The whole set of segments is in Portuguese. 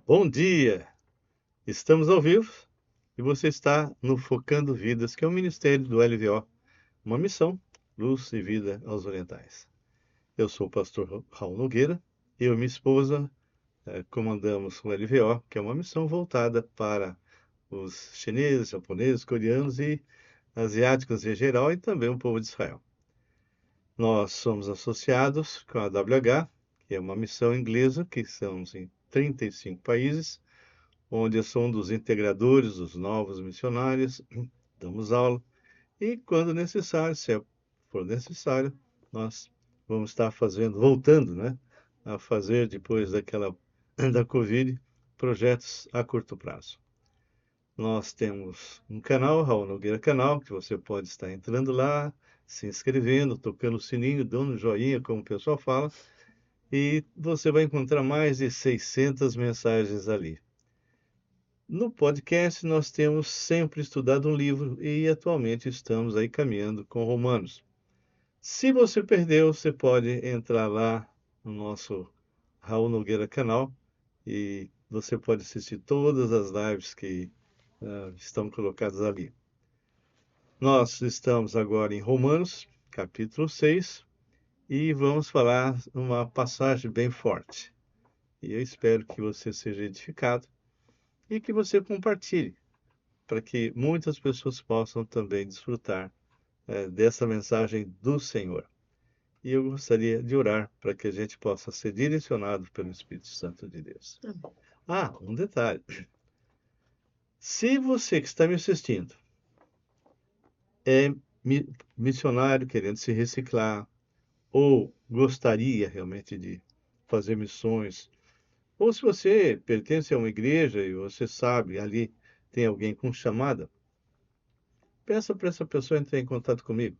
Bom dia! Estamos ao vivo e você está no Focando Vidas, que é o ministério do LVO, uma missão, luz e vida aos orientais. Eu sou o pastor Raul Nogueira e eu e minha esposa comandamos o LVO, que é uma missão voltada para os chineses, japoneses, coreanos e asiáticos em geral e também o povo de Israel. Nós somos associados com a WH, que é uma missão inglesa, que estamos em 35 países, onde eu sou um dos integradores dos novos missionários, damos aula, e quando necessário, for necessário, nós vamos estar fazendo, voltando, né, a fazer depois da Covid, projetos a curto prazo. Nós temos um canal, Raul Nogueira Canal, que você pode estar entrando lá, se inscrevendo, tocando o sininho, dando um joinha, como o pessoal fala, e você vai encontrar mais de 600 mensagens ali. No podcast, nós temos sempre estudado um livro e atualmente estamos aí caminhando com Romanos. Se você perdeu, você pode entrar lá no nosso Raul Nogueira canal e você pode assistir todas as lives que estão colocadas ali. Nós estamos agora em Romanos, capítulo 6, e vamos falar uma passagem bem forte. E eu espero que você seja edificado e que você compartilhe, para que muitas pessoas possam também desfrutar dessa mensagem do Senhor. E eu gostaria de orar para que a gente possa ser direcionado pelo Espírito Santo de Deus. Amém. Ah, um detalhe. Se você que está me assistindo é missionário querendo se reciclar, ou gostaria realmente de fazer missões, ou se você pertence a uma igreja e você sabe ali tem alguém com chamada, peça para essa pessoa entrar em contato comigo,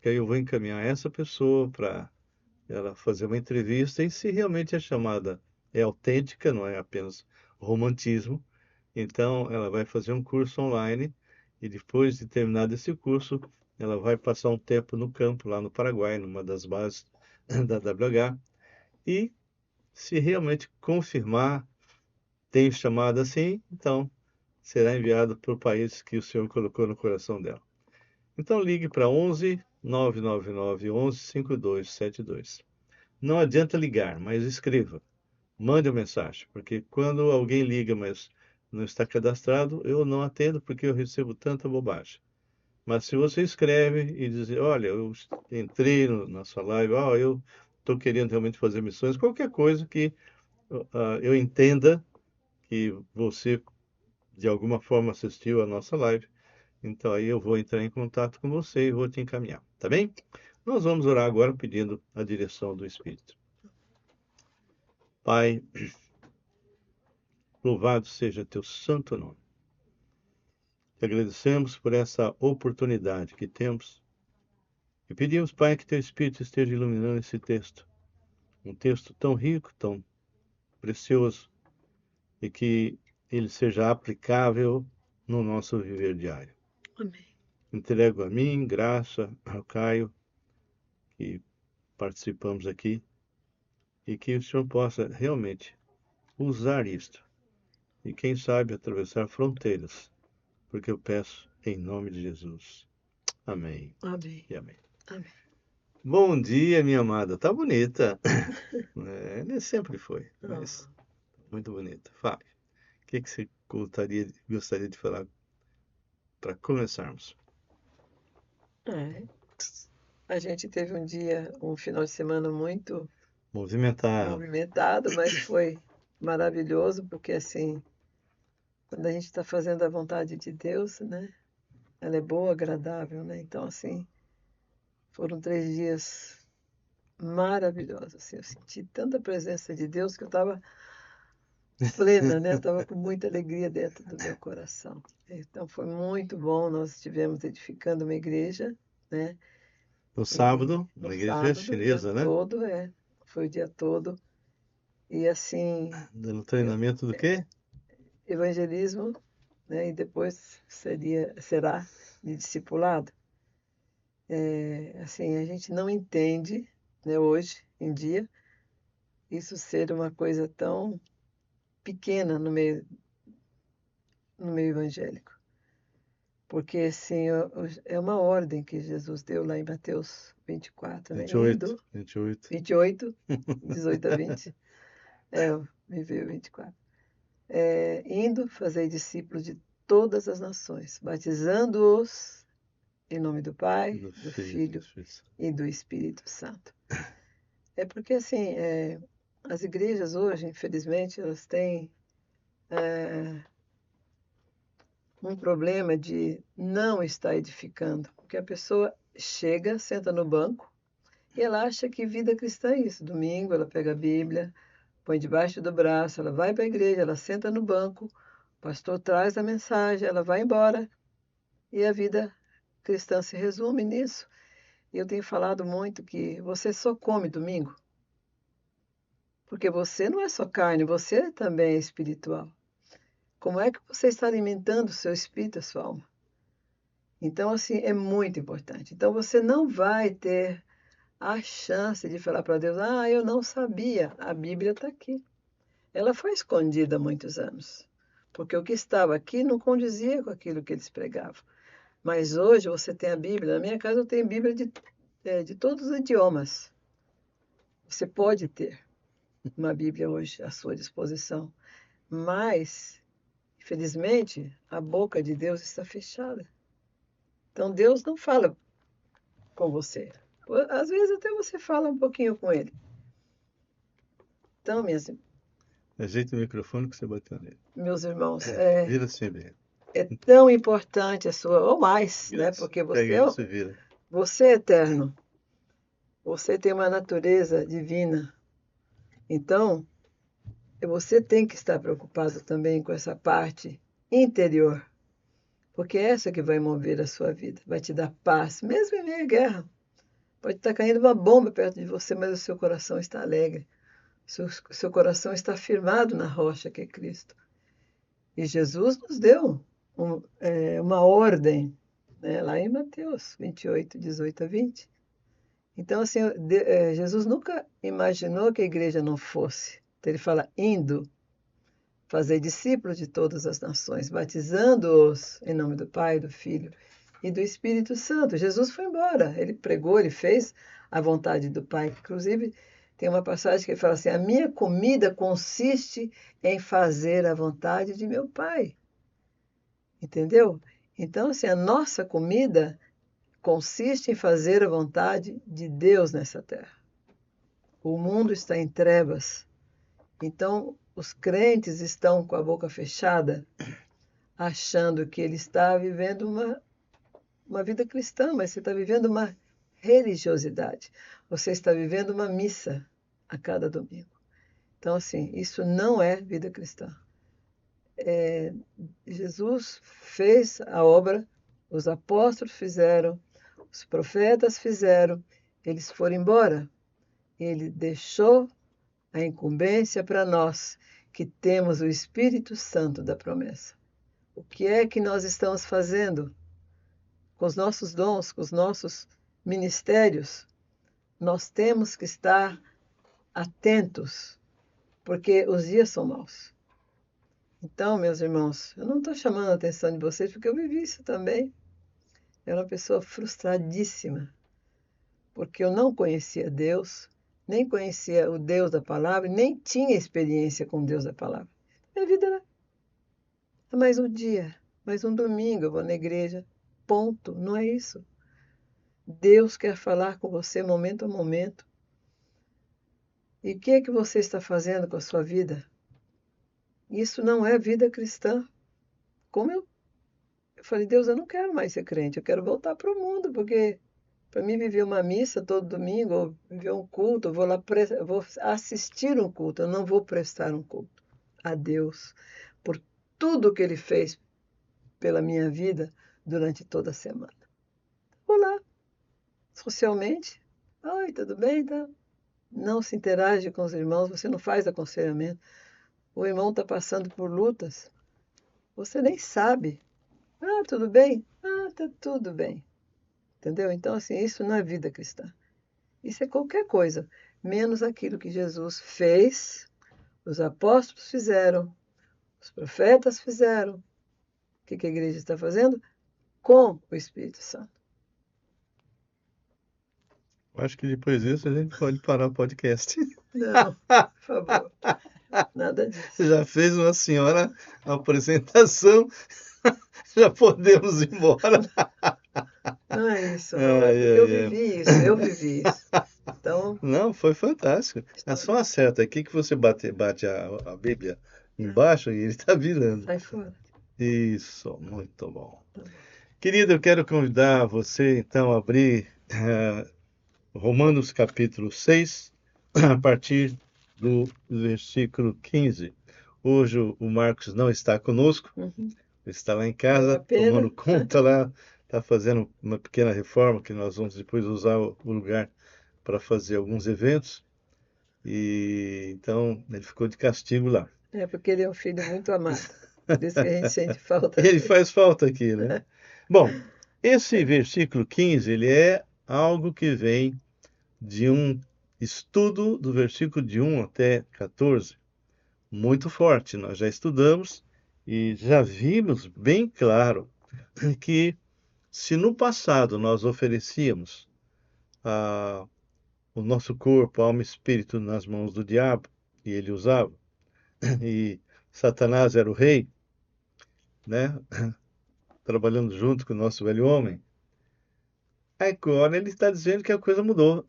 que aí eu vou encaminhar essa pessoa para ela fazer uma entrevista e se realmente a chamada é autêntica, não é apenas romantismo, então ela vai fazer um curso online e depois de terminado esse curso, ela vai passar um tempo no campo lá no Paraguai, numa das bases da WH, e se realmente confirmar, tem chamada assim, então será enviado para o país que o Senhor colocou no coração dela. Então ligue para 11 999 11 5272. Não adianta ligar, mas escreva. Mande uma mensagem, porque quando alguém liga, mas não está cadastrado, eu não atendo porque eu recebo tanta bobagem. Mas se você escreve e diz, olha, eu entrei na sua live, eu estou querendo realmente fazer missões, qualquer coisa que eu entenda que você de alguma forma assistiu a nossa live, então aí eu vou entrar em contato com você e vou te encaminhar, tá bem? Nós vamos orar agora pedindo a direção do Espírito. Pai, louvado seja teu santo nome. Te agradecemos por essa oportunidade que temos e pedimos, Pai, que teu Espírito esteja iluminando esse texto. Um texto tão rico, tão precioso e que ele seja aplicável no nosso viver diário. Amém. Entrego a mim, Graça, ao Caio, que participamos aqui, e que o Senhor possa realmente usar isto e, quem sabe, atravessar fronteiras, porque eu peço em nome de Jesus. Amém Amém. e amém. Amém. Bom dia, minha amada. Tá bonita. Nem sempre foi, mas Ah, muito bonita. Fale. O que você gostaria de falar para começarmos? é. A gente teve um final de semana muito Movimentado. movimentado, mas foi maravilhoso, porque assim, quando a gente está fazendo a vontade de Deus, né? Ela é boa, agradável, né? Então, assim, foram 3 dias maravilhosos. Assim, eu senti tanta presença de Deus que eu estava plena, né? Eu estava com muita alegria dentro do meu coração. Então, foi muito bom. Nós estivemos edificando uma igreja, né? No E sábado, no na igreja sábado, o dia chinesa, né? todo, foi o dia todo. E assim, Dando eu- treinamento do quê? evangelismo, né? E depois será de discipulado. Assim, a gente não entende, né, hoje em dia, isso ser uma coisa tão pequena no meio evangélico. Porque, assim, é uma ordem que Jesus deu lá em Mateus 24, né? 28, Indo, 28. 28, 18 a 20. Me veio 24. Indo fazer discípulos de todas as nações, batizando-os em nome do Pai, Do do filho, do Filho Espírito Santo. e do Espírito Santo. É porque, assim, as igrejas hoje, infelizmente, elas têm um problema de não estar edificando. Porque a pessoa chega, senta no banco e ela acha que vida cristã é isso. Domingo ela pega a Bíblia, põe debaixo do braço, ela vai para a igreja, ela senta no banco, o pastor traz a mensagem, ela vai embora e a vida cristã se resume nisso. E eu tenho falado muito que você só come domingo, porque você não é só carne, você também é espiritual. Como é que você está alimentando o seu espírito, a sua alma? Então, assim, é muito importante. Então, você não vai ter a chance de falar para Deus: ah, eu não sabia, a Bíblia está aqui. Ela foi escondida há muitos anos, porque o que estava aqui não condizia com aquilo que eles pregavam. Mas hoje você tem a Bíblia. Na minha casa eu tenho Bíblia de todos os idiomas. Você pode ter uma Bíblia hoje à sua disposição, mas, infelizmente, a boca de Deus está fechada. Então Deus não fala com você. Às vezes até você fala um pouquinho com ele. Então, Ajeita o microfone que você bateu nele. meus irmãos, Vira assim bem. é tão importante a sua, ou mais, né? Isso. Porque Pega isso e vira. você é eterno. Você tem uma natureza divina. Então, você tem que estar preocupado também com essa parte interior. Porque é essa que vai mover a sua vida, vai te dar paz, mesmo em meio à guerra. Pode estar caindo uma bomba perto de você, mas o seu coração está alegre. Seu coração está firmado na rocha que é Cristo. E Jesus nos deu uma ordem, né, lá em Mateus 28, 18 a 20. Então, assim, Jesus nunca imaginou que a igreja não fosse. Então, ele fala, indo fazer discípulos de todas as nações, batizando-os em nome do Pai, do Filho e do Espírito Santo. Jesus foi embora, ele pregou, ele fez a vontade do Pai. Inclusive, tem uma passagem que ele fala assim: a minha comida consiste em fazer a vontade de meu Pai. Entendeu? Então, assim, a nossa comida consiste em fazer a vontade de Deus nessa terra. O mundo está em trevas. Então, os crentes estão com a boca fechada, achando que ele está vivendo uma vida cristã, mas você está vivendo uma religiosidade. Você está vivendo uma missa a cada domingo. Então, assim, isso não é vida cristã. Jesus fez a obra, os apóstolos fizeram, os profetas fizeram, eles foram embora. Ele deixou a incumbência para nós, que temos o Espírito Santo da promessa. O que é que nós estamos fazendo com os nossos dons, com os nossos ministérios? Nós temos que estar atentos, porque os dias são maus. Então, meus irmãos, eu não estou chamando a atenção de vocês, porque eu vivi isso também. Eu era uma pessoa frustradíssima, porque eu não conhecia Deus, nem conhecia o Deus da palavra, nem tinha experiência com o Deus da palavra. Minha vida era mais um dia, mais um domingo eu vou na igreja. Ponto. Não é isso. Deus quer falar com você momento a momento. E o que é que você está fazendo com a sua vida? Isso não é vida cristã. Como eu falei, Deus, eu não quero mais ser crente, eu quero voltar para o mundo, porque para mim viver uma missa todo domingo, ou viver um culto, eu vou lá, eu vou assistir um culto, eu não vou prestar um culto a Deus por tudo que Ele fez pela minha vida durante toda a semana. Vou lá, socialmente, oi, tudo bem? Tá? Não se interage com os irmãos, você não faz aconselhamento. O irmão está passando por lutas, você nem sabe. Ah, tudo bem? Ah, tá tudo bem. Entendeu? Então, assim, isso não é vida cristã. Isso é qualquer coisa, menos aquilo que Jesus fez, os apóstolos fizeram Os profetas fizeram. O que a igreja está fazendo? Com o Espírito Santo. Acho que depois disso a gente pode parar o podcast. Não, por favor. Nada disso. Já fez uma senhora apresentação, já podemos ir embora. Não é isso, não. Ai, Eu ai, ai. vivi isso, eu vivi isso. Então, Não, foi fantástico. É só acerta aqui que você bate a Bíblia embaixo e ele está virando. sai fora. Isso, muito bom. Tá bom. Querido, eu quero convidar você então a abrir Romanos capítulo 6, a partir do versículo 15. Hoje o Marcos não está conosco, Uhum. está lá em É casa, uma pena. tomando conta lá, está fazendo uma pequena reforma que nós vamos depois usar o lugar para fazer alguns eventos. E então ele ficou de castigo lá. É porque ele é um filho muito amado. Por isso que a gente sente falta Ele dele. faz falta aqui, né? Bom, esse versículo 15, ele é algo que vem de um estudo do versículo de 1 até 14, muito forte. Nós já estudamos e já vimos bem claro que se no passado nós oferecíamos o nosso corpo, alma e espírito nas mãos do diabo, e ele usava, e Satanás era o rei, né? Trabalhando junto com o nosso velho homem. Agora ele está dizendo que a coisa mudou.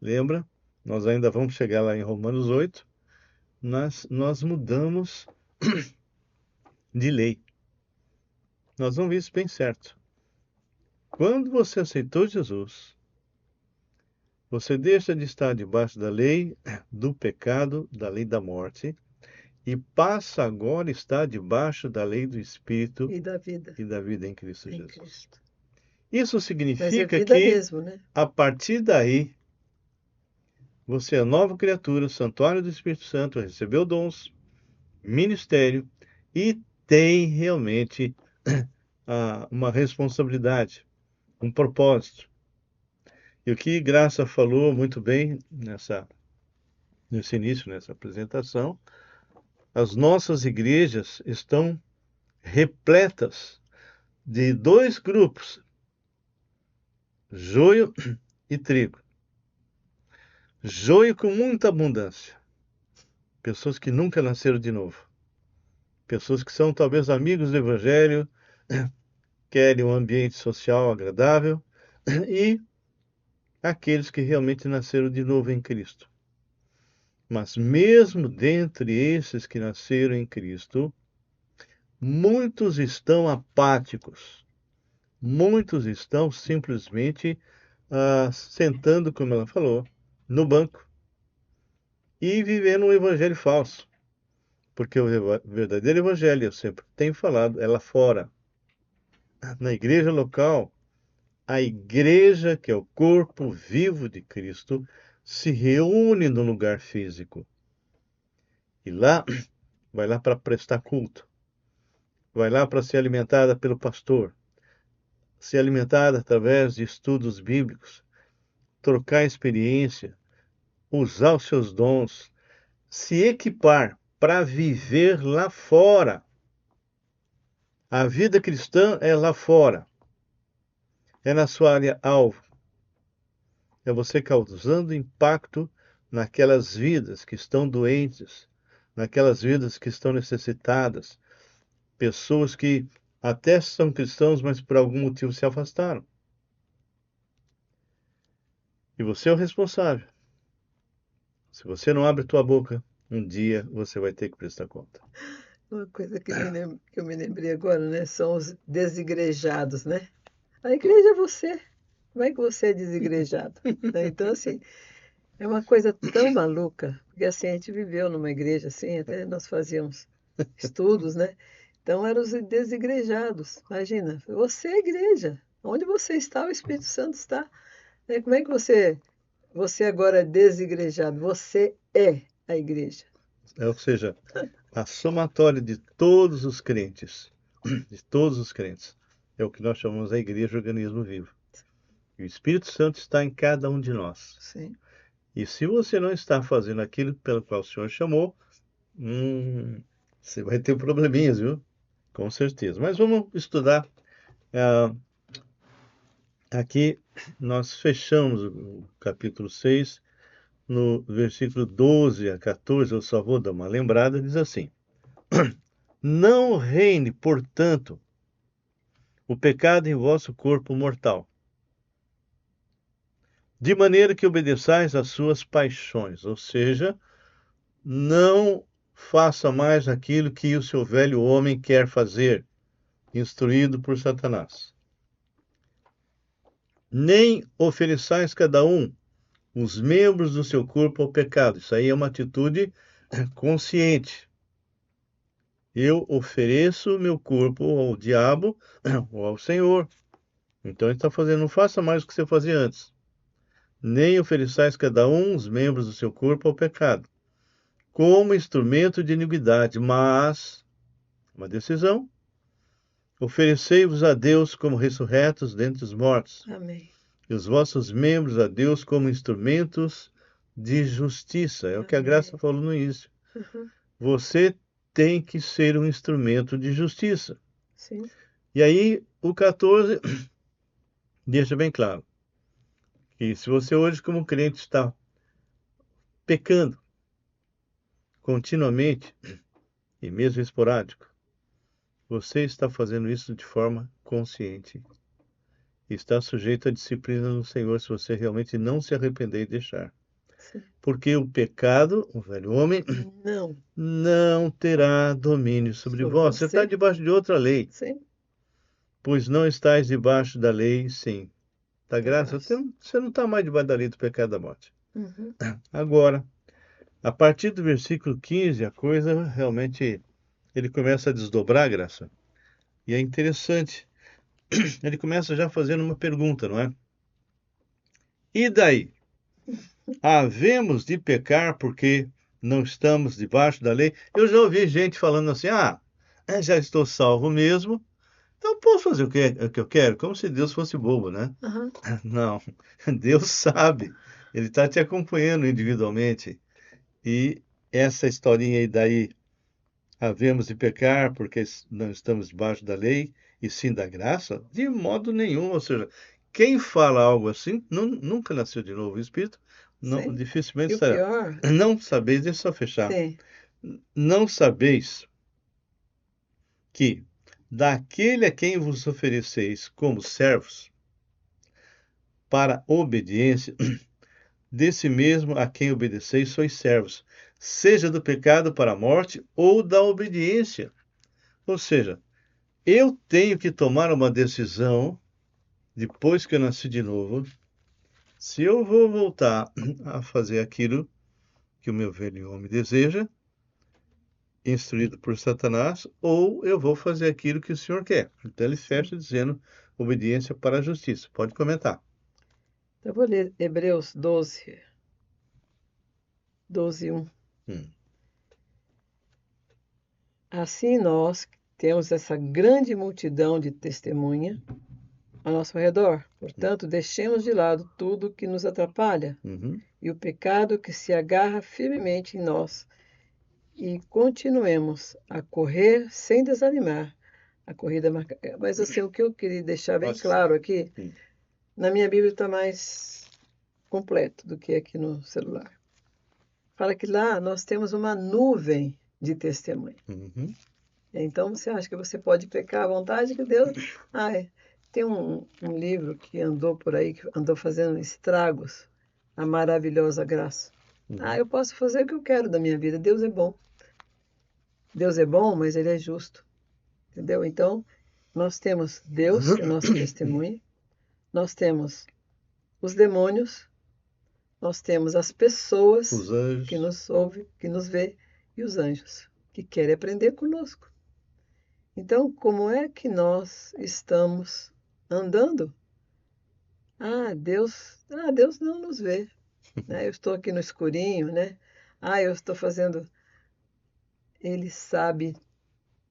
Lembra? Nós ainda vamos chegar lá em Romanos 8. Nós mudamos de lei. Nós vamos ver isso bem certo. Quando você aceitou Jesus, você deixa de estar debaixo da lei do pecado, da lei da morte, e passa agora a estar debaixo da lei do Espírito E da vida e da vida em Cristo em Jesus. Cristo. Isso Mas é significa vida que, mesmo, né? a partir daí, você é nova criatura, santuário do Espírito Santo, recebeu dons, ministério e tem realmente uma responsabilidade, um propósito. E o que Graça falou muito bem nesse início, nessa apresentação, as nossas igrejas estão repletas de dois grupos, joio e trigo. Joio com muita abundância. Pessoas que nunca nasceram de novo. Pessoas que são talvez amigos do Evangelho, querem um ambiente social agradável, e aqueles que realmente nasceram de novo em Cristo. Mas mesmo dentre esses que nasceram em Cristo, muitos estão apáticos. Muitos estão simplesmente sentando, como ela falou, no banco e vivendo um evangelho falso. Porque o verdadeiro evangelho, eu sempre tenho falado, é lá fora. Na igreja local, a igreja, que é o corpo vivo de Cristo, se reúne no lugar físico. E lá, vai lá para prestar culto. Vai lá para ser alimentada pelo pastor. Ser alimentada através de estudos bíblicos. Trocar experiência. Usar os seus dons. Se equipar para viver lá fora. A vida cristã é lá fora. É na sua área alvo. É você causando impacto naquelas vidas que estão doentes, naquelas vidas que estão necessitadas, pessoas que até são cristãos, mas por algum motivo se afastaram. E você é o responsável. Se você não abre tua boca, um dia você vai ter que prestar conta. Uma coisa que eu me lembrei agora, né? São os desigrejados, né? A igreja é você. Como é que você é desigrejado? Né? Então, assim, é uma coisa tão maluca, porque assim, a gente viveu numa igreja assim, até nós fazíamos estudos, né? Então, eram os desigrejados. Imagina, você é a igreja. Onde você está, o Espírito Santo está. Né? Como é que você agora é desigrejado? Você é a igreja. Ou seja, a somatória de todos os crentes, é o que nós chamamos a igreja organismo vivo. E o Espírito Santo está em cada um de nós. Sim. E se você não está fazendo aquilo pelo qual o Senhor chamou, Você vai ter probleminhas, viu? Com certeza. Mas vamos estudar. ah, Aqui nós fechamos o capítulo 6 no versículo 12 a 14. Eu só vou dar uma lembrada. Diz assim: Não reine, portanto, o pecado em vosso corpo mortal, de maneira que obedeçais às suas paixões. Ou seja, não faça mais aquilo que o seu velho homem quer fazer, instruído por Satanás. Nem ofereçais cada um os membros do seu corpo ao pecado. Isso aí é uma atitude consciente. Eu ofereço meu corpo ao diabo ou ao Senhor. Então ele está fazendo, não faça mais o que você fazia antes. Nem ofereçais cada um os membros do seu corpo ao pecado, como instrumento de iniquidade, mas, uma decisão, oferecei-vos a Deus como ressurretos dentre os mortos, Amém. e os vossos membros a Deus como instrumentos de justiça. É o que a Amém. Graça falou no início. Uhum. Você tem que ser um instrumento de justiça. Sim. E aí, o 14 deixa bem claro que se você hoje, como crente, está pecando continuamente e mesmo esporádico, você está fazendo isso de forma consciente. Está sujeito à disciplina do Senhor se você realmente não se arrepender e deixar. Sim. Porque o pecado, o velho homem, Não. não terá domínio sobre Sobre vós. Você está você? debaixo de outra lei, Sim. pois não estáis debaixo da lei, sim, da Da graça. graça. Você não está mais debaixo da lei do pecado e da morte. Uhum. Agora, a partir do versículo 15, a coisa realmente, ele começa a desdobrar a graça. E é interessante, ele começa já fazendo uma pergunta, não é? E daí? Havemos de pecar porque não estamos debaixo da lei? Eu já ouvi gente falando assim, já estou salvo mesmo, então posso fazer o que eu quero, como se Deus fosse bobo, né? Uhum. Não, Deus sabe, Ele está te acompanhando individualmente. E essa historinha aí daí, havemos de pecar porque não estamos debaixo da lei e sim da graça, de modo nenhum. Ou seja, quem fala algo assim nunca nasceu de novo. O Espírito não, Sim. dificilmente E o estará. pior, Não sabeis, deixa eu só fechar. sim. Não sabeis que daquele a quem vos ofereceis como servos para obediência, desse mesmo a quem obedeceis sois servos, seja do pecado para a morte ou da obediência. Ou seja, eu tenho que tomar uma decisão, depois que eu nasci de novo, se eu vou voltar a fazer aquilo que o meu velho homem deseja, instruído por Satanás, ou eu vou fazer aquilo que o Senhor quer. Então ele Sim. fecha dizendo obediência para a justiça. Pode comentar. Eu vou ler Hebreus 12, 1. Hum, Assim nós temos essa grande multidão de testemunha ao nosso redor. Portanto, deixemos de lado tudo que nos atrapalha uhum. e o pecado que se agarra firmemente em nós e continuemos a correr sem desanimar a corrida marcada. Mas assim, o que eu queria deixar bem Nossa. claro aqui, Hum, na minha Bíblia está mais completo do que aqui no celular. Fala que lá nós temos uma nuvem de testemunha. uhum. Então você acha que você pode pecar à vontade que Deus. Tem um livro que andou por aí, que andou fazendo estragos, A Maravilhosa Graça. Uhum. Eu posso fazer o que eu quero da minha vida. Deus é bom. Deus é bom, mas Ele é justo. Entendeu? Então, nós temos Deus, que é nossa testemunha, nós temos os demônios, nós temos as pessoas Os que anjos. nos ouvem, que nos vê, e os anjos, que querem aprender conosco. Então, como é que nós estamos andando? Deus não nos vê, né? Eu estou aqui no escurinho, né? Eu estou fazendo. Ele sabe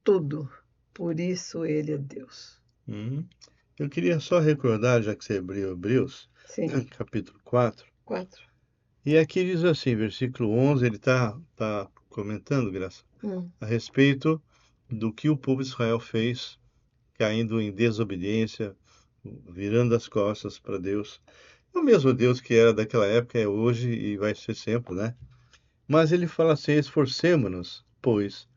tudo, por isso ele é Deus. Uhum. Eu queria só recordar, já que você abriu Hebreus, Sim, capítulo 4, 4. e aqui diz assim, versículo 11, ele está comentando, Graça, Hum. a respeito do que o povo de Israel fez, caindo em desobediência, virando as costas para Deus. É o mesmo Deus que era daquela época, é hoje e vai ser sempre, né? Mas ele fala assim: esforcemo-nos, pois,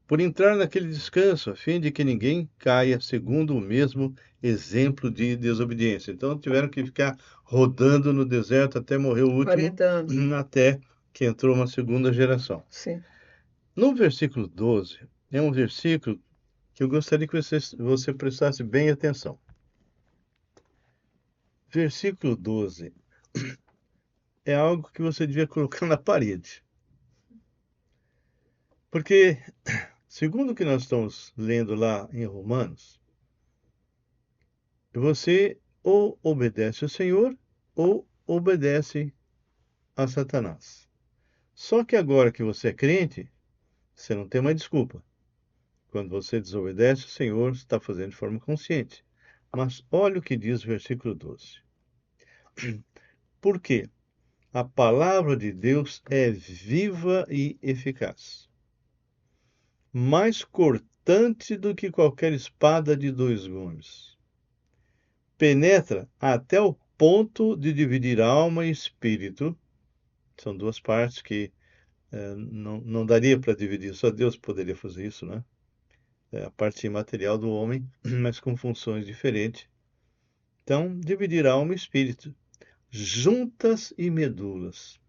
por entrar naquele descanso, a fim de que ninguém caia segundo o mesmo exemplo de desobediência. Então tiveram que ficar rodando no deserto até morrer o último, 40 anos. até que entrou uma segunda geração. Sim. No versículo 12, é um versículo que eu gostaria que você prestasse bem atenção. Versículo 12 é algo que você devia colocar na parede. Porque, segundo o que nós estamos lendo lá em Romanos, você ou obedece ao Senhor ou obedece a Satanás. Só que agora que você é crente, você não tem mais desculpa. Quando você desobedece ao Senhor, você está fazendo de forma consciente. Mas olha o que diz o versículo 12. Por quê? A palavra de Deus é viva e eficaz, mais cortante do que qualquer espada de dois gumes. Penetra até o ponto de dividir alma e espírito. São duas partes que não daria para dividir, só Deus poderia fazer isso, né? É a parte imaterial do homem, mas com funções diferentes. Então, dividir alma e espírito, juntas e medulas,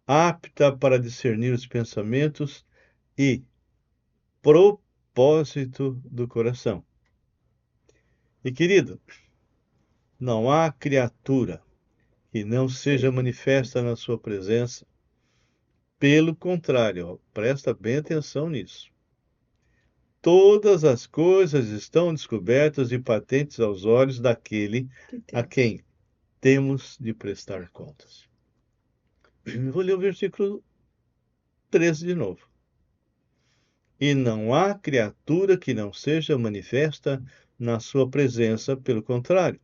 apta para discernir os pensamentos e propósito do coração. E querido, não há criatura que não seja manifesta na sua presença. Pelo contrário, ó, presta bem atenção nisso. Todas as coisas estão descobertas e patentes aos olhos daquele a quem temos de prestar contas. Vou ler o versículo 13 de novo. E não há criatura que não seja manifesta na sua presença, pelo contrário.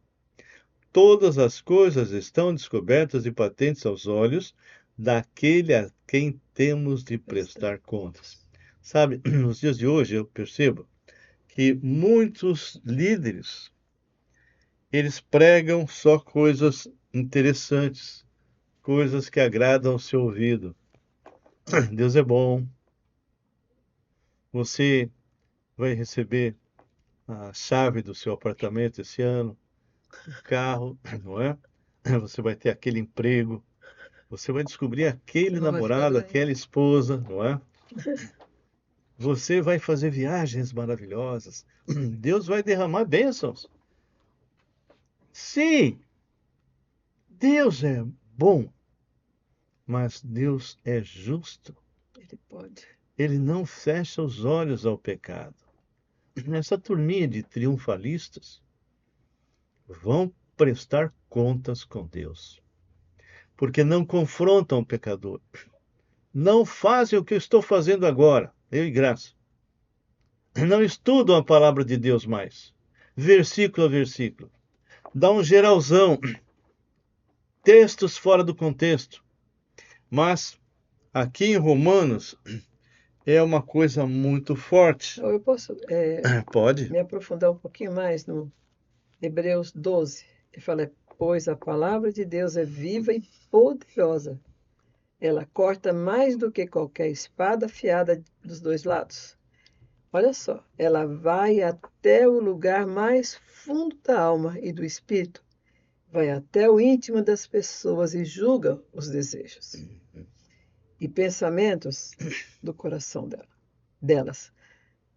Todas as coisas estão descobertas e patentes aos olhos daquele a quem temos de prestar contas. Sabe, nos dias de hoje eu percebo que muitos líderes, eles pregam só coisas interessantes, coisas que agradam ao seu ouvido. Deus é bom. Você vai receber a chave do seu apartamento esse ano, carro, não é? Você vai ter aquele emprego, você vai descobrir aquele Não vai ficar namorado, doente. aquela esposa, não é? Você vai fazer viagens maravilhosas. Deus vai derramar bênçãos. Sim, Deus é bom, mas Deus é justo. Ele pode. Ele não fecha os olhos ao pecado. Essa turminha de triunfalistas vão prestar contas com Deus, porque não confrontam o pecador. Não fazem o que eu estou fazendo agora, eu e Graça. Não estudam a palavra de Deus mais, versículo a versículo. Dá um geralzão, textos fora do contexto. Mas aqui em Romanos é uma coisa muito forte. Eu posso Pode? me aprofundar um pouquinho mais no Hebreus 12. Ele fala, pois a palavra de Deus é viva e poderosa. Ela corta mais do que qualquer espada afiada dos dois lados. Olha só, ela vai até o lugar mais fundo da alma e do espírito, vai até o íntimo das pessoas e julga os desejos e pensamentos do coração delas.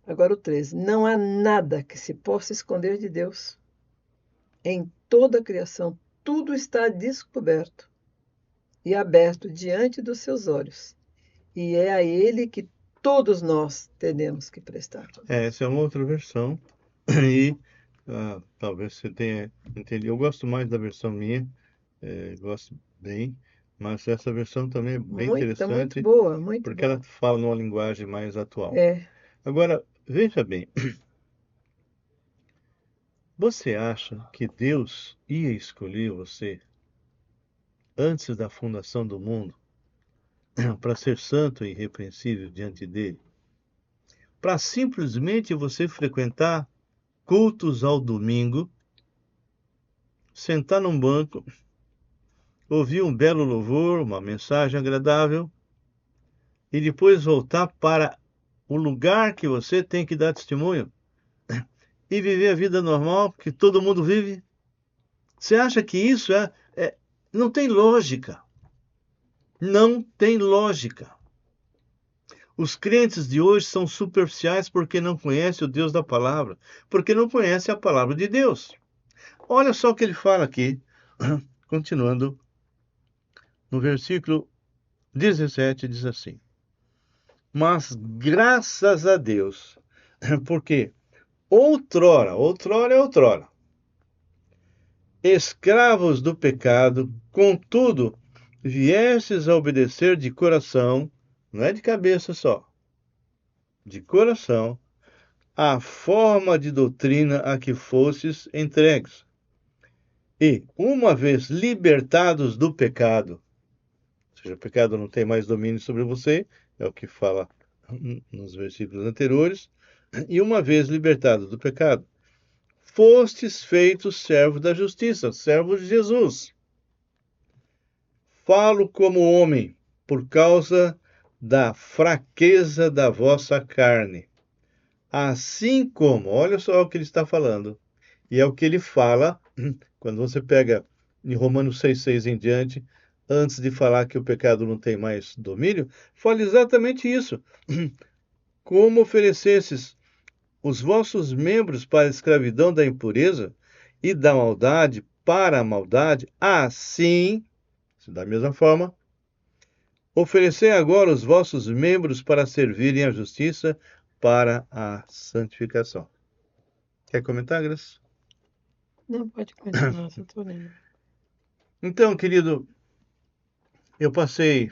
Agora o 13. Não há nada que se possa esconder de Deus. Em toda a criação, tudo está descoberto e aberto diante dos seus olhos. E é a Ele que todos nós teremos que prestar conta. Essa é uma outra versão. E talvez você tenha entendido. Eu gosto mais da versão minha, gosto bem, mas essa versão também é bem Muito interessante, boa, muito porque boa. ela fala numa linguagem mais atual. É, Agora, veja bem, você acha que Deus ia escolher você antes da fundação do mundo para ser santo e irrepreensível diante dele, para simplesmente você frequentar cultos ao domingo, sentar num banco, ouvir um belo louvor, uma mensagem agradável, e depois voltar para o lugar que você tem que dar testemunho e viver a vida normal que todo mundo vive? Você acha que isso não tem lógica? Não tem lógica. Os crentes de hoje são superficiais porque não conhecem o Deus da palavra, porque não conhecem a palavra de Deus. Olha só o que ele fala aqui, continuando no versículo 17, diz assim: Mas graças a Deus, porque outrora, escravos do pecado, contudo, viestes a obedecer de coração, não é de cabeça só, de coração, a forma de doutrina a que fostes entregues. E, uma vez libertados do pecado, ou seja, o pecado não tem mais domínio sobre você, é o que fala nos versículos anteriores, e uma vez libertados do pecado, fostes feitos servos da justiça, servos de Jesus. Falo como homem, por causa da fraqueza da vossa carne. Assim como, olha só o que ele está falando, e é o que ele fala quando você pega em Romanos 6,6 em diante, antes de falar que o pecado não tem mais domínio, fala exatamente isso. Como oferecesses os vossos membros para a escravidão da impureza e da maldade para a maldade, assim, da mesma forma, oferecei agora os vossos membros para servirem à justiça para a santificação. Quer comentar, Graça? Não, pode continuar, só estou lendo. Então, querido, eu passei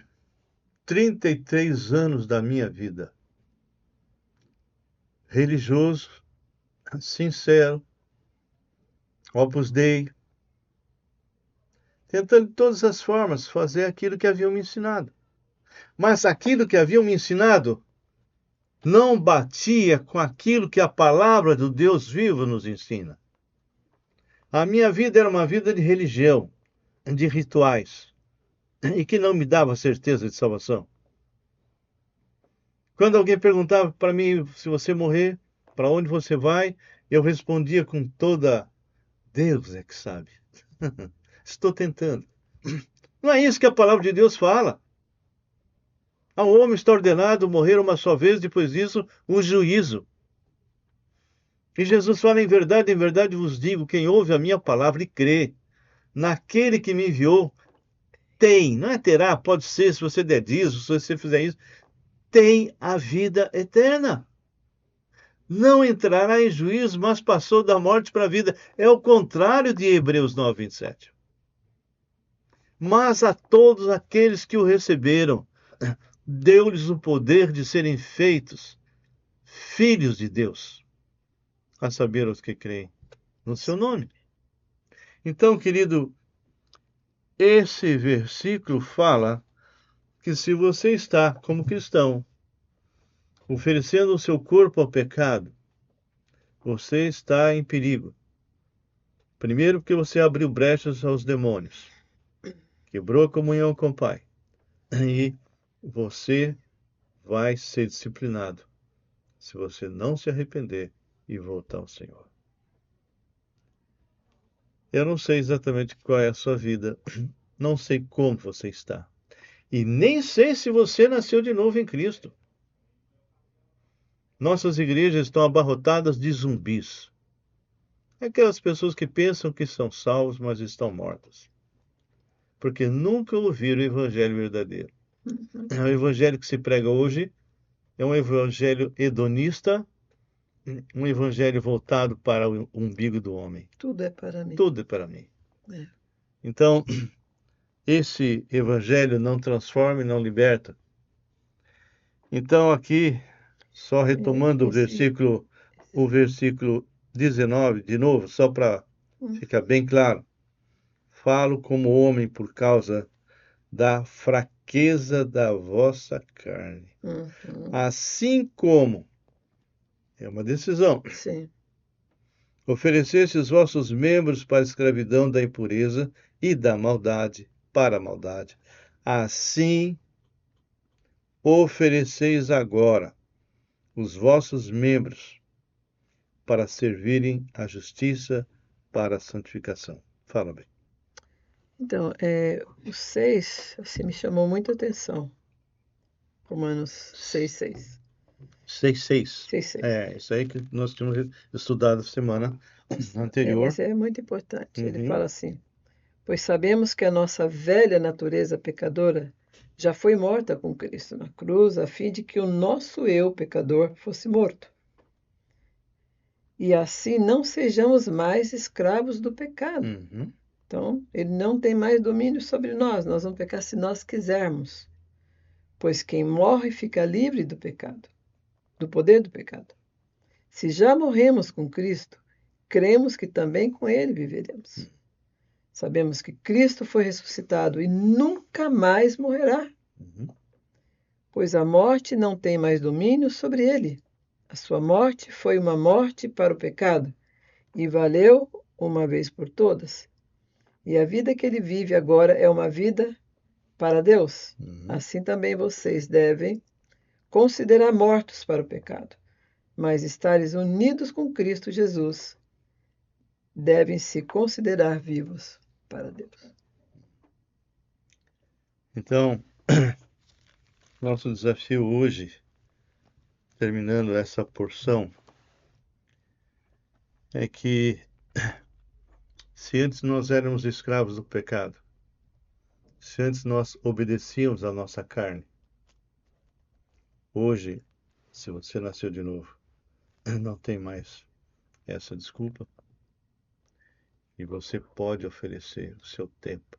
33 anos da minha vida religioso, sincero, Opus Dei, tentando de todas as formas fazer aquilo que haviam me ensinado. Mas aquilo que haviam me ensinado não batia com aquilo que a palavra do Deus vivo nos ensina. A minha vida era uma vida de religião, de rituais, e que não me dava certeza de salvação. Quando alguém perguntava para mim, se você morrer, para onde você vai? Eu respondia com toda: Deus é que sabe. Estou tentando. Não é isso que a palavra de Deus fala. Ao homem está ordenado morrer uma só vez, depois disso, o juízo. E Jesus fala: em verdade vos digo, quem ouve a minha palavra e crê naquele que me enviou, tem, não é terá, pode ser, se você der dízimo, se você fizer isso, tem a vida eterna. Não entrará em juízo, mas passou da morte para a vida. É o contrário de Hebreus 9, 27. Mas a todos aqueles que o receberam, deu-lhes o poder de serem feitos filhos de Deus, a saber, os que creem no seu nome. Então, querido, esse versículo fala que se você está, como cristão, oferecendo o seu corpo ao pecado, você está em perigo. Primeiro, porque você abriu brechas aos demônios, quebrou a comunhão com o Pai, e você vai ser disciplinado se você não se arrepender e voltar ao Senhor. Eu não sei exatamente qual é a sua vida, não sei como você está, e nem sei se você nasceu de novo em Cristo. Nossas igrejas estão abarrotadas de zumbis. Aquelas pessoas que pensam que são salvos, mas estão mortas, porque nunca ouviram o evangelho verdadeiro. O evangelho que se prega hoje é um evangelho hedonista, um evangelho voltado para o umbigo do homem. Tudo é para mim. Tudo é para mim. É. Então, esse evangelho não transforma e não liberta. Então, aqui, só retomando o versículo 19, de novo, só para ficar bem claro. Falo como homem por causa da fraqueza fraqueza da vossa carne. Uhum. Assim como, é uma decisão, Sim. ofereceste os vossos membros para a escravidão da impureza e da maldade, para a maldade. Assim ofereceis agora os vossos membros para servirem à justiça, para a santificação. Fala bem. Então, o 6 assim, me chamou muita atenção. Romanos 6:6. 6:6. 6:6. É, isso aí que nós tínhamos estudado semana anterior. Mas é muito importante. Ele Uhum. fala assim: pois sabemos que a nossa velha natureza pecadora já foi morta com Cristo na cruz, a fim de que o nosso eu pecador fosse morto. E assim não sejamos mais escravos do pecado. Uhum. Então, ele não tem mais domínio sobre nós. Nós vamos pecar se nós quisermos. Pois quem morre fica livre do pecado, do poder do pecado. Se já morremos com Cristo, cremos que também com ele viveremos. Sabemos que Cristo foi ressuscitado e nunca mais morrerá, Uhum. pois a morte não tem mais domínio sobre ele. A sua morte foi uma morte para o pecado e valeu uma vez por todas. E a vida que ele vive agora é uma vida para Deus. Uhum. Assim também vocês devem considerar mortos para o pecado, mas estares unidos com Cristo Jesus, devem se considerar vivos para Deus. Então, nosso desafio hoje, terminando essa porção, é que se antes nós éramos escravos do pecado, se antes nós obedecíamos à nossa carne, hoje, se você nasceu de novo, não tem mais essa desculpa e você pode oferecer o seu tempo,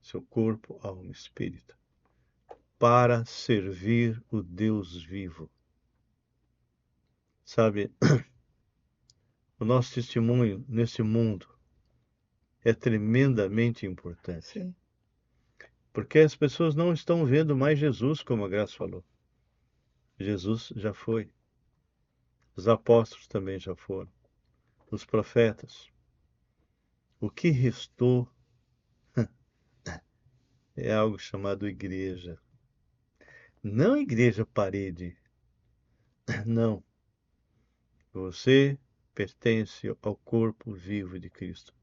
seu corpo, alma e espírito para servir o Deus vivo. Sabe, o nosso testemunho nesse mundo é tremendamente importante, Sim. porque as pessoas não estão vendo mais Jesus, como a Graça falou. Jesus já foi, os apóstolos também já foram, os profetas. O que restou é algo chamado igreja. Não igreja parede, não. Você pertence ao corpo vivo de Cristo.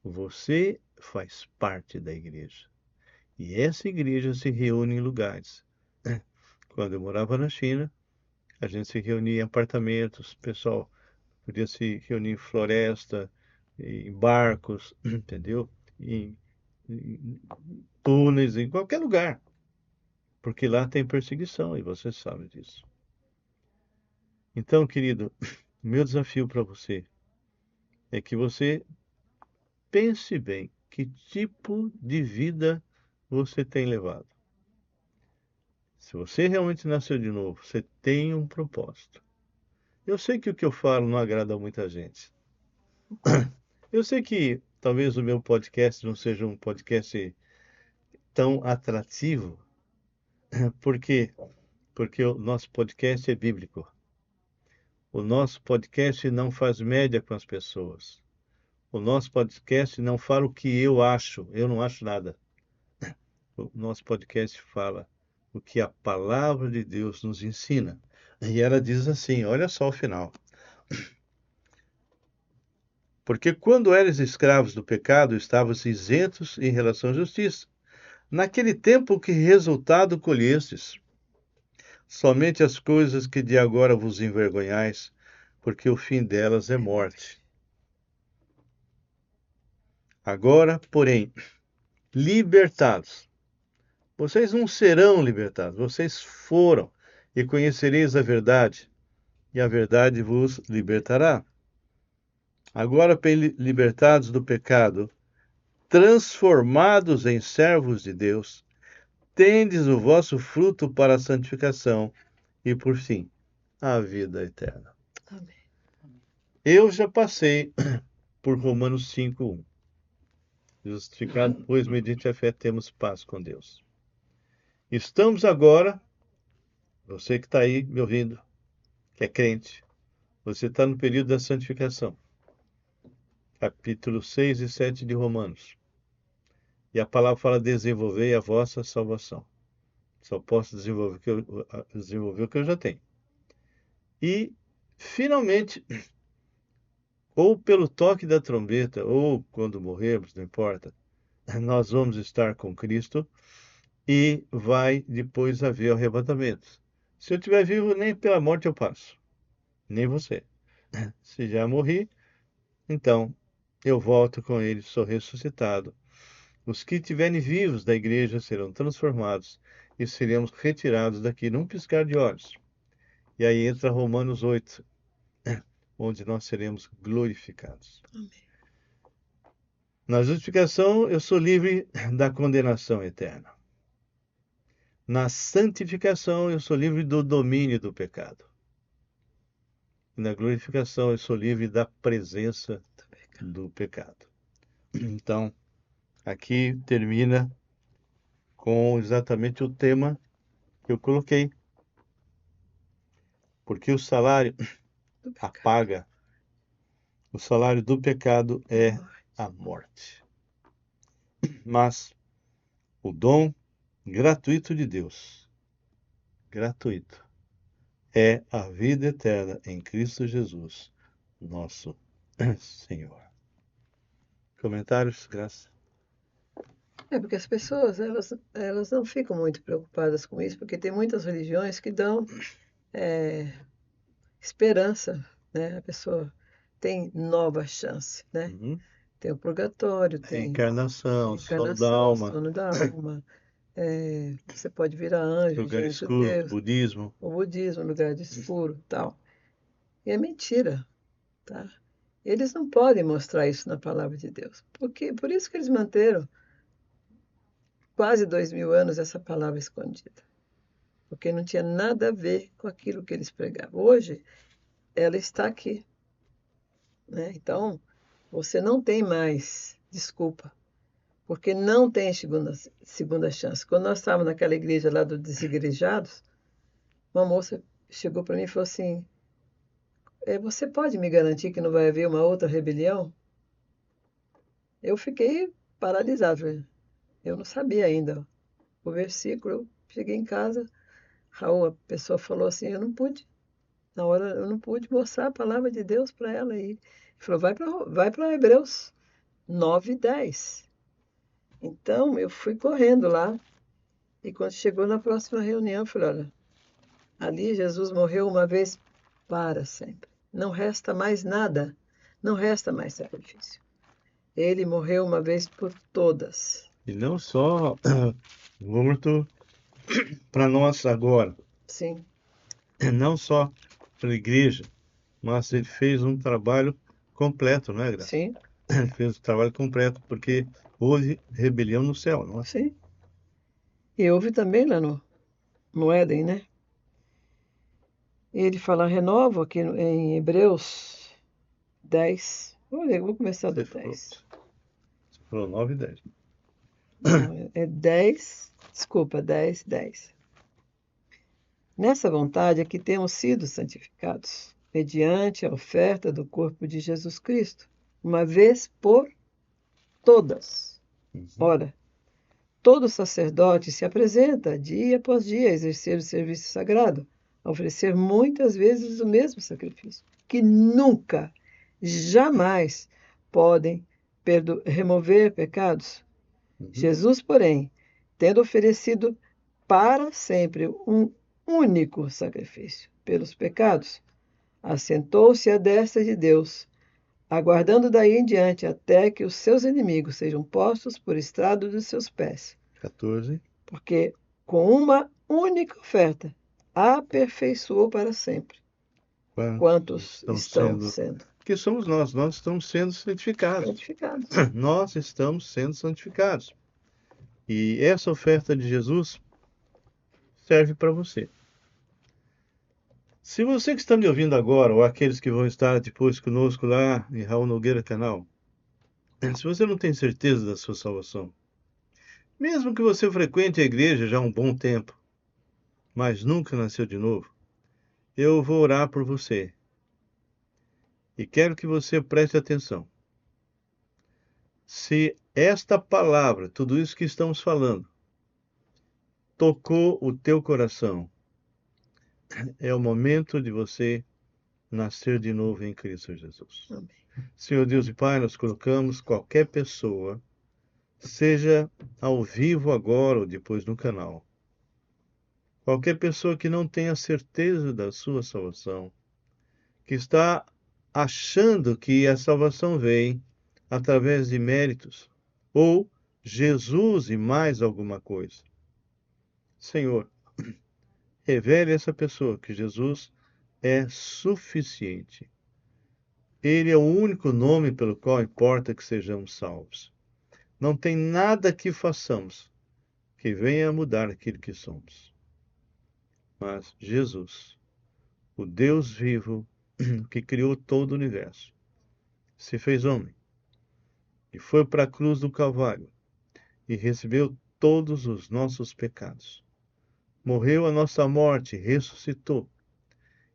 Você faz parte da igreja. E essa igreja se reúne em lugares. Quando eu morava na China, a gente se reunia em apartamentos, o pessoal podia se reunir em floresta, em barcos, entendeu? Em túneis, em qualquer lugar. Porque lá tem perseguição e você sabe disso. Então, querido, meu desafio para você é que você pense bem que tipo de vida você tem levado. Se você realmente nasceu de novo, você tem um propósito. Eu sei que o que eu falo não agrada a muita gente. Eu sei que talvez o meu podcast não seja um podcast tão atrativo, porque o nosso podcast é bíblico. O nosso podcast não faz média com as pessoas. O nosso podcast não fala o que eu acho, eu não acho nada. O nosso podcast fala o que a palavra de Deus nos ensina. E ela diz assim, olha só o final. Porque quando eres escravos do pecado, estavas isentos em relação à justiça. Naquele tempo, que resultado colhestes? Somente as coisas que de agora vos envergonhais, porque o fim delas é morte. Agora, porém, libertados. Vocês não serão libertados, vocês foram, e conhecereis a verdade, e a verdade vos libertará. Agora, libertados do pecado, transformados em servos de Deus, tendes o vosso fruto para a santificação e, por fim, a vida eterna. Amém. Eu já passei por Romanos 5:1. Justificado, pois, mediante a fé, temos paz com Deus. Estamos agora, você que está aí me ouvindo, que é crente, você está no período da santificação. Capítulo 6 e 7 de Romanos. E a palavra fala: desenvolvei a vossa salvação. Só posso desenvolver o que eu já tenho. E, finalmente, ou pelo toque da trombeta, ou quando morrermos, não importa, nós vamos estar com Cristo e vai depois haver o arrebatamento. Se eu estiver vivo, nem pela morte eu passo, nem você. Se já morri, então eu volto com ele, sou ressuscitado. Os que estiverem vivos da igreja serão transformados e seremos retirados daqui num piscar de olhos. E aí entra Romanos 8, onde nós seremos glorificados. Amém. Na justificação, eu sou livre da condenação eterna. Na santificação, eu sou livre do domínio do pecado. E na glorificação, eu sou livre da presença do pecado. Então, aqui termina com exatamente o tema que eu coloquei. Porque o salário apaga. O salário do pecado é a morte. Mas o dom gratuito de Deus, gratuito, é a vida eterna em Cristo Jesus, nosso Senhor. Comentários, Graça? É porque as pessoas, elas não ficam muito preocupadas com isso, porque tem muitas religiões que dão esperança, né? A pessoa tem nova chance, né? Uhum. Tem o purgatório, tem Reencarnação, sono da encarnação, alma, sono da alma. Você pode virar anjo, lugar gente de escuro, Deus, budismo. o budismo, lugar de escuro, tal. E é mentira, tá? Eles não podem mostrar isso na palavra de Deus, porque por isso que eles manteram quase 2000 anos essa palavra escondida, porque não tinha nada a ver com aquilo que eles pregavam. Hoje, ela está aqui, né? Então, você não tem mais desculpa, porque não tem segunda chance. Quando nós estávamos naquela igreja lá dos desigrejados, uma moça chegou para mim e falou assim: você pode me garantir que não vai haver uma outra rebelião? Eu fiquei paralisado. Eu não sabia ainda o versículo. Eu cheguei em casa, Raul, a pessoa falou assim: eu não pude. Na hora eu não pude mostrar a palavra de Deus para ela. E ele falou: vai para Hebreus 9:10. Então eu fui correndo lá. E quando chegou na próxima reunião, eu falei: olha, ali Jesus morreu uma vez para sempre. Não resta mais nada. Não resta mais sacrifício. Ele morreu uma vez por todas. E não só morto para nós agora, Sim, não só para a igreja, mas ele fez um trabalho completo, não é, Graça? sim, Ele fez um trabalho completo, porque houve rebelião no céu, não é? sim. E houve também lá no Éden, né? Ele fala, renovo aqui em Hebreus 10. Olha, eu vou começar do Você falou, 10. você falou 9 e 10. Não, é 10, desculpa, 10, 10. Nessa vontade é que temos sido santificados, mediante a oferta do corpo de Jesus Cristo, uma vez por todas. Ora, todo sacerdote se apresenta dia após dia a exercer o serviço sagrado, a oferecer muitas vezes o mesmo sacrifício, que nunca, jamais podem remover pecados. Jesus, porém, tendo oferecido para sempre um único sacrifício pelos pecados, assentou-se à destra de Deus, aguardando daí em diante até que os seus inimigos sejam postos por estrado dos seus pés. 14. Porque com uma única oferta aperfeiçoou para sempre quantos estão sendo Que somos nós estamos sendo santificados. santificados. Nós estamos sendo santificados. E essa oferta de Jesus serve para você. Se você que está me ouvindo agora, ou aqueles que vão estar depois conosco lá em Raul Nogueira Canal, se você não tem certeza da sua salvação, Mesmo que você frequente a igreja já há um bom tempo, mas nunca nasceu de novo, eu vou orar por você. E quero que você preste atenção. Se esta palavra, tudo isso que estamos falando, tocou o teu coração, é o momento de você nascer de novo em Cristo Jesus. Amém. Senhor Deus e Pai, nós colocamos qualquer pessoa, seja ao vivo agora ou depois no canal, qualquer pessoa que não tenha certeza da sua salvação, que está achando que a salvação vem através de méritos, ou Jesus e mais alguma coisa. Senhor, revele a essa pessoa que Jesus é suficiente. Ele é o único nome pelo qual importa que sejamos salvos. Não tem nada que façamos que venha a mudar aquilo que somos. Mas Jesus, o Deus vivo que criou todo o universo, se fez homem e foi para a cruz do Calvário e recebeu todos os nossos pecados. Morreu a nossa morte, ressuscitou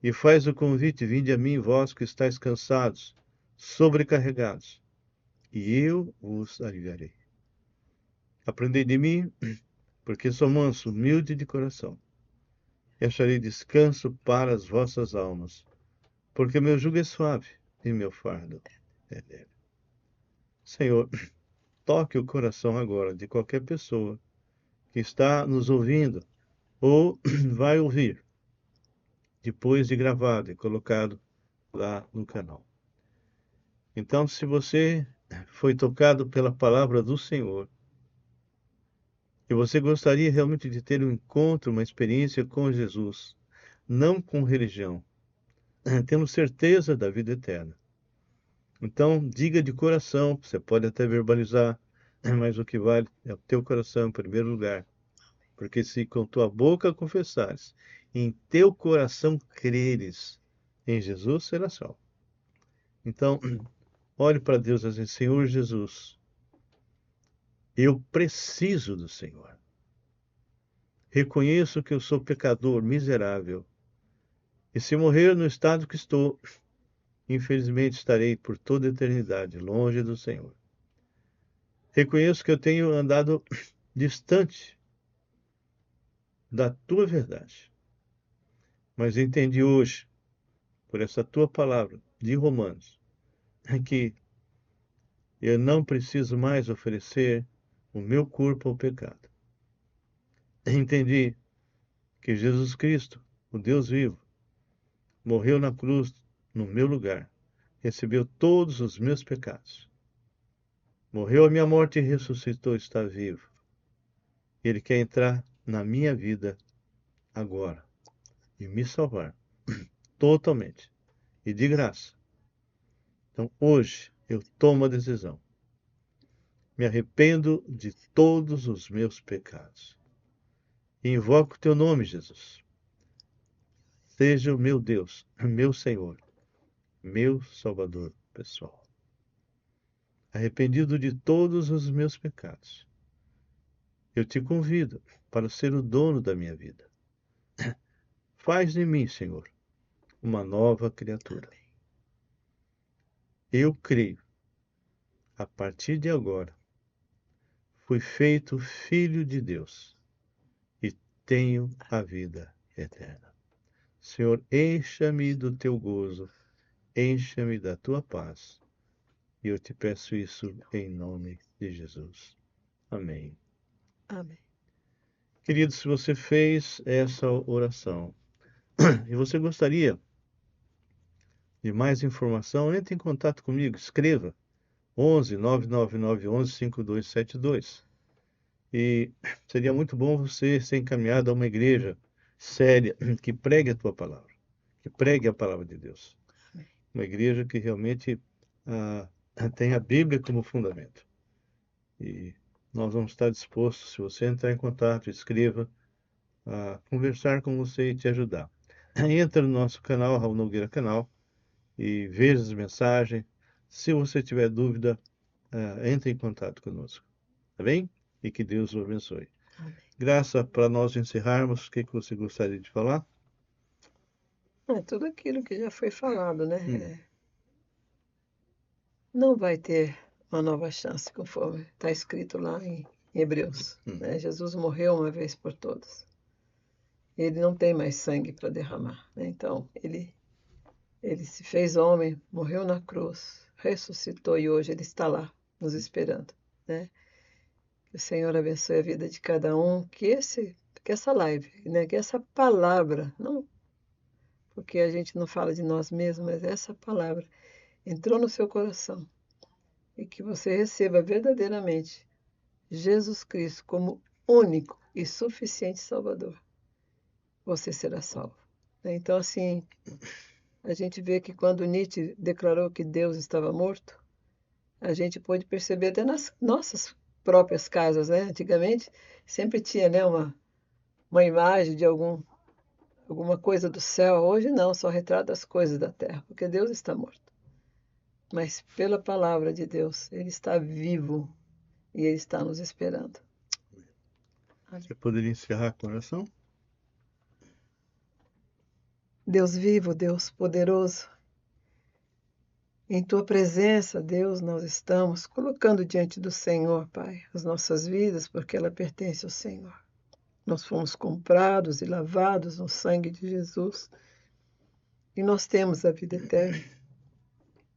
e faz o convite: vinde a mim, vós que estáis cansados, sobrecarregados, e eu vos aliviarei. Aprendei de mim, porque sou manso, humilde de coração, e acharei descanso para as vossas almas, porque meu jugo é suave e meu fardo é leve. Senhor, toque o coração agora de qualquer pessoa que está nos ouvindo ou vai ouvir depois de gravado e colocado lá no canal. Então, se você foi tocado pela palavra do Senhor e você gostaria realmente de ter um encontro, uma experiência com Jesus, não com religião, tendo certeza da vida eterna, então diga de coração, você pode até verbalizar, mas o que vale é o teu coração em primeiro lugar. Porque se com tua boca confessares, em teu coração creres em Jesus, serás salvo. Então, olhe para Deus e diz: Senhor Jesus, eu preciso do Senhor. Reconheço que eu sou pecador, miserável. E se morrer no estado que estou, infelizmente estarei por toda a eternidade longe do Senhor. Reconheço que eu tenho andado distante da tua verdade. Mas entendi hoje, por essa tua palavra de Romanos, que eu não preciso mais oferecer o meu corpo ao pecado. Entendi que Jesus Cristo, o Deus vivo, morreu na cruz no meu lugar, recebeu todos os meus pecados, morreu a minha morte e ressuscitou, está vivo. Ele quer entrar na minha vida agora e me salvar totalmente e de graça. Então hoje eu tomo a decisão. Me arrependo de todos os meus pecados. E invoco o teu nome, Jesus. Seja o meu Deus, meu Senhor, meu Salvador pessoal. Arrependido de todos os meus pecados, eu te convido para ser o dono da minha vida. Faz de mim, Senhor, uma nova criatura. Eu creio, a partir de agora, fui feito filho de Deus e tenho a vida eterna. Senhor, encha-me do teu gozo, encha-me da tua paz. E eu te peço isso em nome de Jesus. Amém. Amém. Querido, se você fez essa oração e você gostaria de mais informação, entre em contato comigo, escreva 11 999 11 5272. E seria muito bom você ser encaminhado a uma igreja séria que pregue a tua palavra, que pregue a palavra de Deus. Uma igreja que realmente tem a Bíblia como fundamento. E nós vamos estar dispostos, se você entrar em contato, escreva, a conversar com você e te ajudar. Entra no nosso canal, Raul Nogueira Canal, e veja as mensagens. Se você tiver dúvida, entre em contato conosco. Tá bem? e que Deus o abençoe. Amém. Graça, para nós encerrarmos, o que você gostaria de falar? É tudo aquilo que já foi falado, né? Hum. Não vai ter uma nova chance, conforme está escrito lá em Hebreus, né? Jesus morreu uma vez por todas. Ele não tem mais sangue para derramar, né? Então, ele se fez homem, morreu na cruz, ressuscitou e hoje ele está lá, nos esperando, né? Que o Senhor abençoe a vida de cada um, que essa live, né? Que essa palavra, não porque a gente não fala de nós mesmos, mas essa palavra entrou no seu coração e que você receba verdadeiramente Jesus Cristo como único e suficiente Salvador, você será salvo. Então, assim, a gente vê que quando Nietzsche declarou que Deus estava morto, a gente pôde perceber até nas nossas próprias casas, né? Antigamente sempre tinha, né, uma imagem de alguma coisa do céu. Hoje não, só retrata as coisas da terra, porque Deus está morto. Mas pela palavra de Deus, Ele está vivo e Ele está nos esperando. Você poderia encerrar com oração? Deus vivo, Deus poderoso, em Tua presença, Deus, nós estamos colocando diante do Senhor, Pai, as nossas vidas, porque ela pertence ao Senhor. Nós fomos comprados e lavados no sangue de Jesus e nós temos a vida eterna.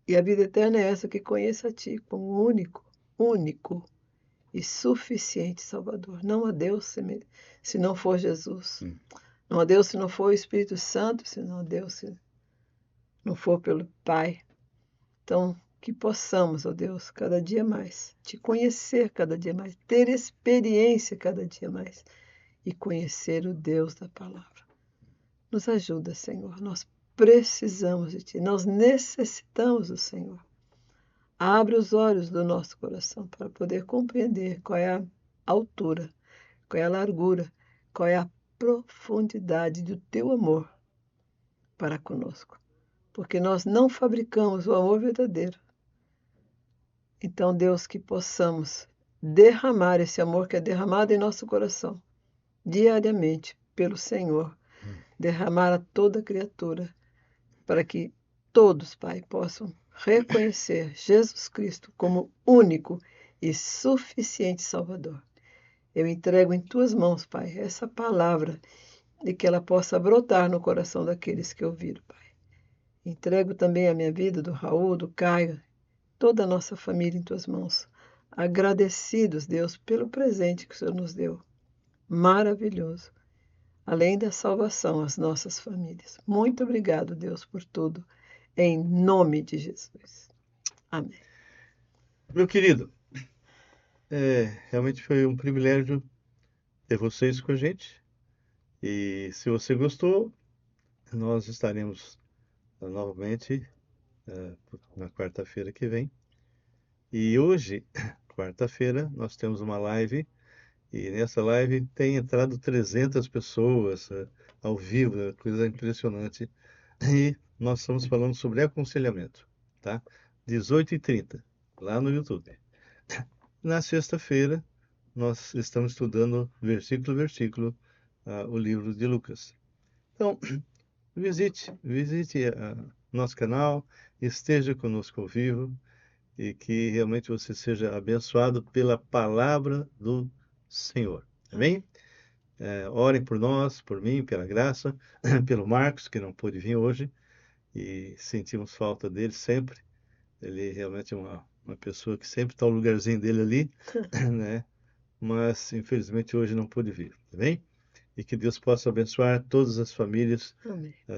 E a vida eterna é essa que conheça a Ti como único e suficiente Salvador. Não há Deus se não for Jesus. Não há Deus se não for o Espírito Santo, se não há Deus se não for pelo Pai. Então, que possamos, ó Deus, cada dia mais, te conhecer cada dia mais, ter experiência cada dia mais e conhecer o Deus da palavra. Nos ajuda, Senhor. Nós precisamos de Ti, nós necessitamos do Senhor. Abre os olhos do nosso coração para poder compreender qual é a altura, qual é a largura, qual é a profundidade do Teu amor para conosco. Porque nós não fabricamos o amor verdadeiro. Então, Deus, que possamos derramar esse amor que é derramado em nosso coração, diariamente, pelo Senhor, derramar a toda criatura, para que todos, Pai, possam reconhecer Jesus Cristo como único e suficiente Salvador. Eu entrego em Tuas mãos, Pai, essa palavra e que ela possa brotar no coração daqueles que ouviram, Pai. Entrego também a minha vida, do Raul, do Caio, toda a nossa família em Tuas mãos. Agradecidos, Deus, pelo presente que o Senhor nos deu. Maravilhoso. Além da salvação às nossas famílias. Muito obrigado, Deus, por tudo. Em nome de Jesus. Amém. Meu querido, realmente foi um privilégio ter vocês com a gente. E se você gostou, nós estaremos novamente na quarta-feira que vem. E hoje, quarta-feira, nós temos uma live. E nessa live tem entrado 300 pessoas ao vivo, coisa impressionante. E nós estamos falando sobre aconselhamento, tá? 18h30, lá no YouTube. Na sexta-feira, nós estamos estudando versículo a versículo o livro de Lucas. Então, visite nosso canal, esteja conosco ao vivo e que realmente você seja abençoado pela palavra do Senhor. Amém? Orem por nós, por mim, pela graça, pelo Marcos, que não pôde vir hoje, e sentimos falta dele sempre. Ele realmente é uma pessoa que sempre está o lugarzinho dele ali, né? Mas infelizmente hoje não pôde vir, tá bem? E que Deus possa abençoar todas as famílias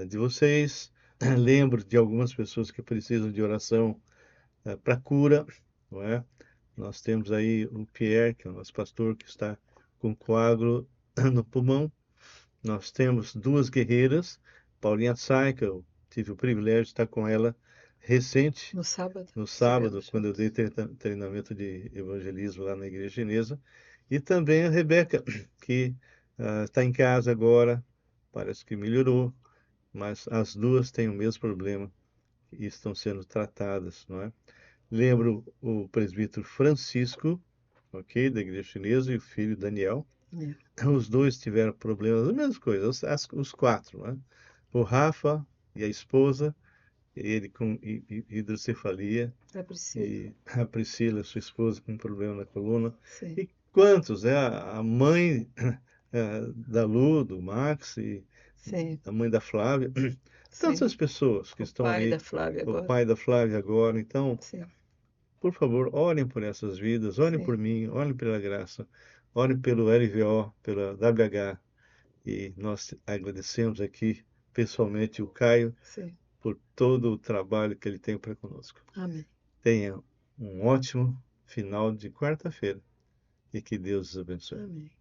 de vocês. Lembro de algumas pessoas que precisam de oração para cura, não é? Nós temos aí o Pierre, que é o nosso pastor, que está com coágulo no pulmão. Nós temos duas guerreiras, Paulinha Tsai, que eu tive o privilégio de estar com ela recente, No sábado. no sábado, quando eu dei treinamento de evangelismo lá na igreja chinesa, e também a Rebeca, que está em casa agora, parece que melhorou, mas as duas têm o mesmo problema e estão sendo tratadas, não é? Lembro o presbítero Francisco, ok? Da igreja chinesa, e o filho Daniel. É. Os dois tiveram problemas, as mesmas coisas, os quatro, né? O Rafa e a esposa, ele com hidrocefalia, É Priscila. e a Priscila, sua esposa, com problema na coluna. Sim, E quantos, né? A mãe da Lu, do Max, e sim, a mãe da Flávia. sim. Tantas pessoas que O estão pai da aí, Flávia o agora. pai da Flávia agora. Então, Sim, por favor, orem por essas vidas, orem sim, por mim, orem pela graça, orem pelo LVO, pela WH. E nós agradecemos aqui pessoalmente o Caio sim. por todo o trabalho que ele tem para conosco. Amém. Tenha um ótimo final de quarta-feira e que Deus os abençoe. Amém.